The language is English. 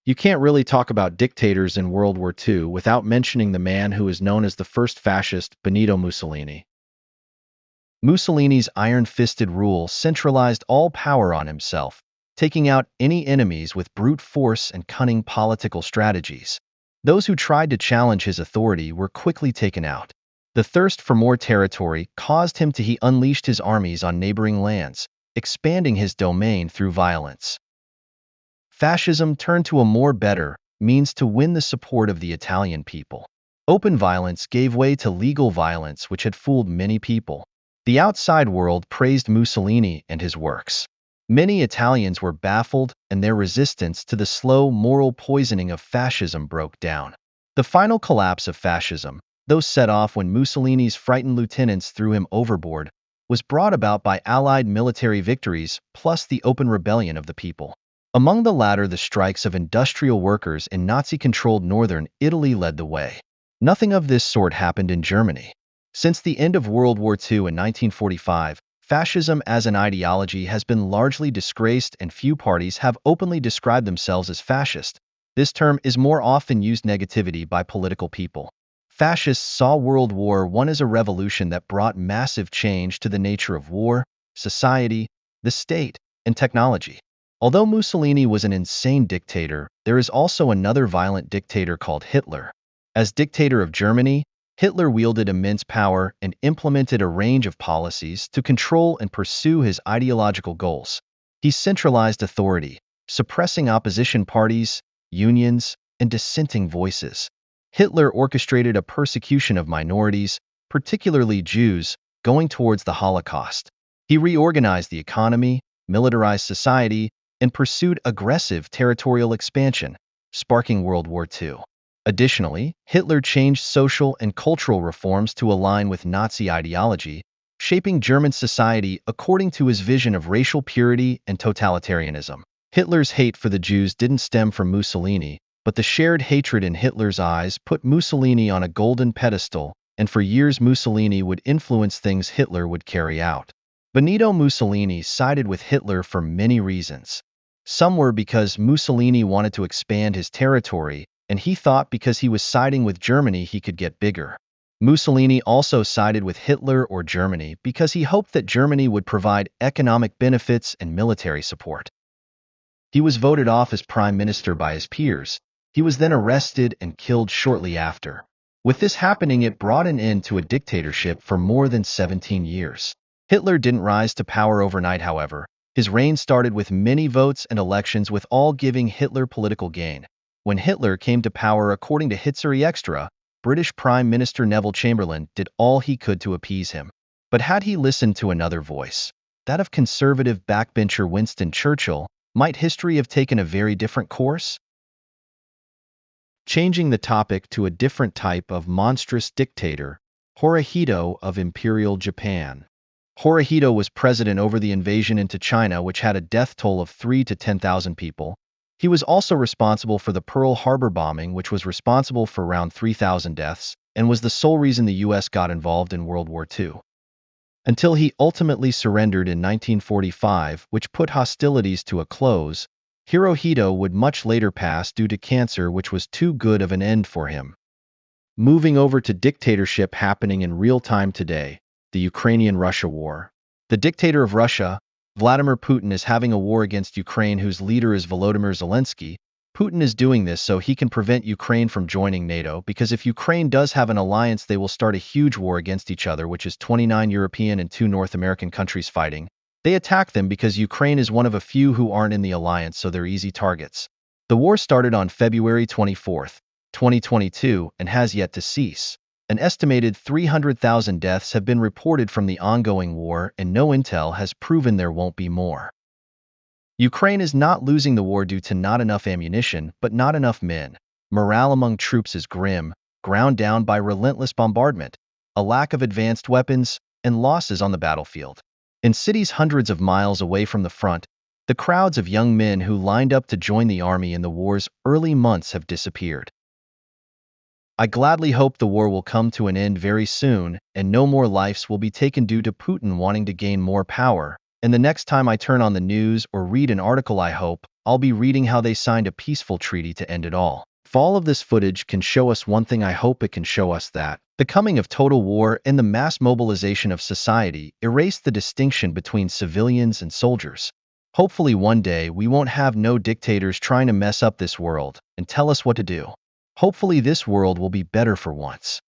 You can't really talk about dictators in World War II without mentioning the man who is known as the first fascist, Benito Mussolini. Mussolini's iron-fisted rule centralized all power on himself, taking out any enemies with brute force and cunning political strategies. Those who tried to challenge his authority were quickly taken out. The thirst for more territory caused him to he unleashed his armies on neighboring lands, expanding his domain through violence. Fascism turned to a more better means to win the support of the Italian people. Open violence gave way to legal violence, which had fooled many people. The outside world praised Mussolini and his works. Many Italians were baffled, and their resistance to the slow moral poisoning of fascism broke down. The final collapse of fascism, though set off when Mussolini's frightened lieutenants threw him overboard, was brought about by Allied military victories plus the open rebellion of the people. Among the latter, the strikes of industrial workers in Nazi-controlled northern Italy led the way. Nothing of this sort happened in Germany. Since the end of World War II in 1945, fascism as an ideology has been largely disgraced and few parties have openly described themselves as fascist. This term is more often used negatively by political people. Fascists saw World War I as a revolution that brought massive change to the nature of war, society, the state, and technology. Although Mussolini was an insane dictator, there is also another violent dictator called Hitler. As dictator of Germany, Hitler wielded immense power and implemented a range of policies to control and pursue his ideological goals. He centralized authority, suppressing opposition parties, unions, and dissenting voices. Hitler orchestrated a persecution of minorities, particularly Jews, going towards the Holocaust. He reorganized the economy, militarized society, and pursued aggressive territorial expansion, sparking World War II. Additionally, Hitler changed social and cultural reforms to align with Nazi ideology, shaping German society according to his vision of racial purity and totalitarianism. Hitler's hate for the Jews didn't stem from Mussolini, but the shared hatred in Hitler's eyes put Mussolini on a golden pedestal, and for years Mussolini would influence things Hitler would carry out. Benito Mussolini sided with Hitler for many reasons. Some were because Mussolini wanted to expand his territory, and he thought because he was siding with Germany he could get bigger. Mussolini also sided with Hitler or Germany because he hoped that Germany would provide economic benefits and military support. He was voted off as prime minister by his peers. He was then arrested and killed shortly after. With this happening, it brought an end to a dictatorship for more than 17 years. Hitler didn't rise to power overnight, however. His reign started with many votes and elections, with all giving Hitler political gain. When Hitler came to power, according to History Extra, British Prime Minister Neville Chamberlain did all he could to appease him. But had he listened to another voice, that of conservative backbencher Winston Churchill, might history have taken a very different course? Changing the topic to a different type of monstrous dictator, Hirohito of Imperial Japan. Hirohito was president over the invasion into China, which had a death toll of 3,000 to 10,000 people. He was also responsible for the Pearl Harbor bombing, which was responsible for around 3,000 deaths, and was the sole reason the U.S. got involved in World War II. Until he ultimately surrendered in 1945, which put hostilities to a close, Hirohito would much later pass due to cancer, which was too good of an end for him. Moving over to dictatorship happening in real time today, the Ukrainian-Russia war. The dictator of Russia, Vladimir Putin, is having a war against Ukraine, whose leader is Volodymyr Zelensky. Putin is doing this so he can prevent Ukraine from joining NATO, because if Ukraine does have an alliance, they will start a huge war against each other, which is 29 European and 2 North American countries fighting. They attack them because Ukraine is one of a few who aren't in the alliance, so they're easy targets. The war started on February 24, 2022, and has yet to cease. An estimated 300,000 deaths have been reported from the ongoing war, and no intel has proven there won't be more. Ukraine is not losing the war due to not enough ammunition, but not enough men. Morale among troops is grim, ground down by relentless bombardment, a lack of advanced weapons, and losses on the battlefield. In cities hundreds of miles away from the front, the crowds of young men who lined up to join the army in the war's early months have disappeared. I gladly hope the war will come to an end very soon, and no more lives will be taken due to Putin wanting to gain more power. And the next time I turn on the news or read an article, I hope I'll be reading how they signed a peaceful treaty to end it all. If all of this footage can show us one thing, I hope it can show us that the coming of total war and the mass mobilization of society erase the distinction between civilians and soldiers. Hopefully one day we won't have no dictators trying to mess up this world and tell us what to do. Hopefully this world will be better for once.